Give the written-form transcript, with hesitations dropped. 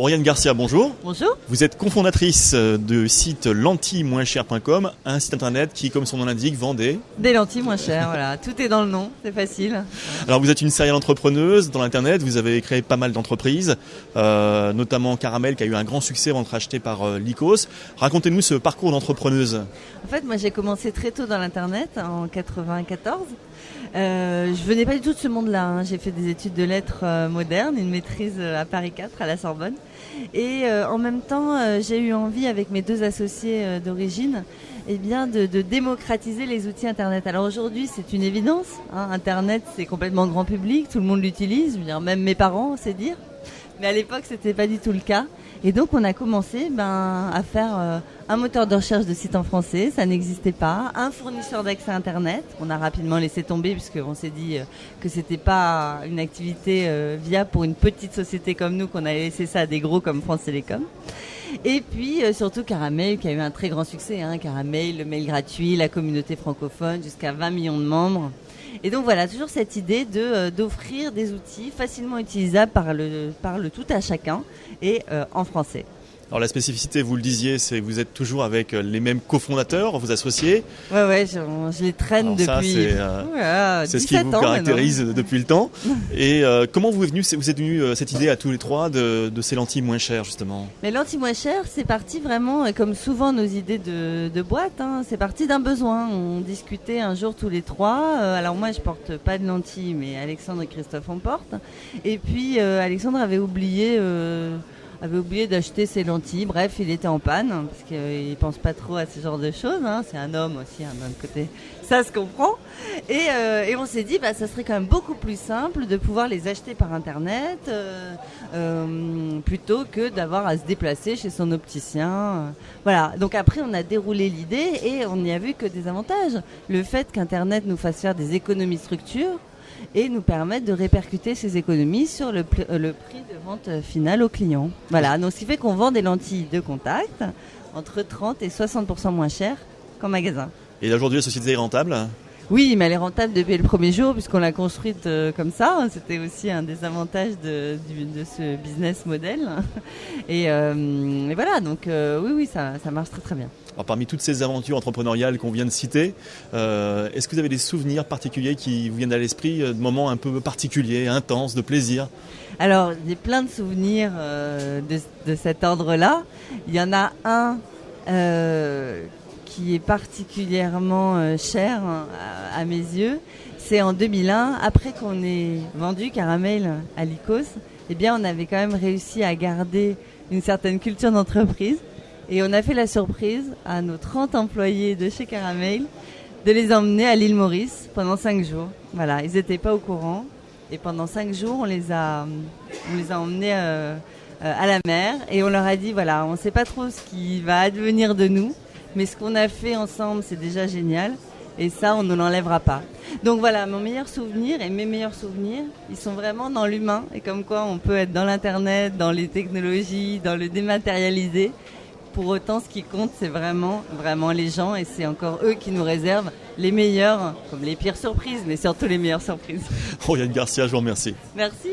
Oriane Garcia, bonjour. Bonjour. Vous êtes cofondatrice du site lentilles-moins-chères.com, un site internet qui, comme son nom l'indique, vend des lentilles moins chères, voilà. Tout est dans le nom, c'est facile. Alors vous êtes une serial entrepreneuse dans l'internet, vous avez créé pas mal d'entreprises, notamment Caramel qui a eu un grand succès avant d'être acheté par Lycos. Racontez-nous ce parcours d'entrepreneuse. En fait, moi j'ai commencé très tôt dans l'internet, en 94. Je venais pas du tout de ce monde-là, hein. J'ai fait des études de lettres modernes, une maîtrise à Paris 4 à la Sorbonne. Et en même temps, j'ai eu envie avec mes deux associés d'origine de démocratiser les outils Internet. Alors aujourd'hui, c'est une évidence, hein. Internet, c'est complètement grand public, tout le monde l'utilise, je veux dire, même mes parents, c'est dire. Mais à l'époque, c'était pas du tout le cas. Et donc, on a commencé à faire un moteur de recherche de site en français, ça n'existait pas, un fournisseur d'accès Internet, qu'on a rapidement laissé tomber puisqu'on s'est dit que c'était pas une activité viable pour une petite société comme nous, qu'on allait laisser ça à des gros comme France Télécom. Et puis surtout Caramel qui a eu un très grand succès, hein. Caramel, le mail gratuit, la communauté francophone, jusqu'à 20 millions de membres. Et donc voilà, toujours cette idée d'offrir des outils facilement utilisables par le tout à chacun et en français. Alors la spécificité, vous le disiez, c'est que vous êtes toujours avec les mêmes cofondateurs, vos associés. Ouais, je les traîne. Alors depuis. Ça, c'est ce qui vous caractérise depuis le temps. Et comment vous êtes venu cette idée à tous les trois de ces lentilles moins chères justement? Les lentilles moins chères, c'est parti vraiment, comme souvent nos idées de boîte, hein, c'est parti d'un besoin. On discutait un jour tous les trois. Alors moi, je porte pas de lentilles, mais Alexandre et Christophe en portent. Et puis Alexandre avait oublié d'acheter ses lentilles. Bref, il était en panne parce qu'il pense pas trop à ce genre de choses, hein. C'est un homme aussi, hein, d'un côté, ça se comprend. Et on s'est dit, ça serait quand même beaucoup plus simple de pouvoir les acheter par internet plutôt que d'avoir à se déplacer chez son opticien. Voilà. Donc après, on a déroulé l'idée et on n'y a vu que des avantages. Le fait qu'Internet nous fasse faire des économies de structure et nous permettre de répercuter ces économies sur le prix de vente final au client. Voilà, donc ce qui fait qu'on vend des lentilles de contact entre 30 et 60% moins cher qu'en magasin. Et aujourd'hui, la société est rentable ? Oui, mais elle est rentable depuis le premier jour puisqu'on l'a construite comme ça. C'était aussi un des avantages de ce business model. Et voilà, donc oui, ça marche très très bien. Alors, parmi toutes ces aventures entrepreneuriales qu'on vient de citer, est-ce que vous avez des souvenirs particuliers qui vous viennent à l'esprit, de moments un peu particuliers, intenses, de plaisir ? Alors, j'ai plein de souvenirs de cet ordre-là. Il y en a un qui est particulièrement cher à mes yeux. C'est en 2001, après qu'on ait vendu Caramel à Lycos, on avait quand même réussi à garder une certaine culture d'entreprise. Et on a fait la surprise à nos 30 employés de chez Caramel de les emmener à l'île Maurice pendant 5 jours. Voilà, ils n'étaient pas au courant. Et pendant 5 jours, on les a emmenés à la mer. Et on leur a dit, voilà, on ne sait pas trop ce qui va advenir de nous. Mais ce qu'on a fait ensemble, c'est déjà génial. Et ça, on ne l'enlèvera pas. Donc voilà, mon meilleur souvenir et mes meilleurs souvenirs, ils sont vraiment dans l'humain. Et comme quoi, on peut être dans l'Internet, dans les technologies, dans le dématérialisé. Pour autant, ce qui compte, c'est vraiment, vraiment les gens. Et c'est encore eux qui nous réservent les meilleurs, comme les pires surprises, mais surtout les meilleures surprises. Oriane Garcia, je vous remercie. Merci.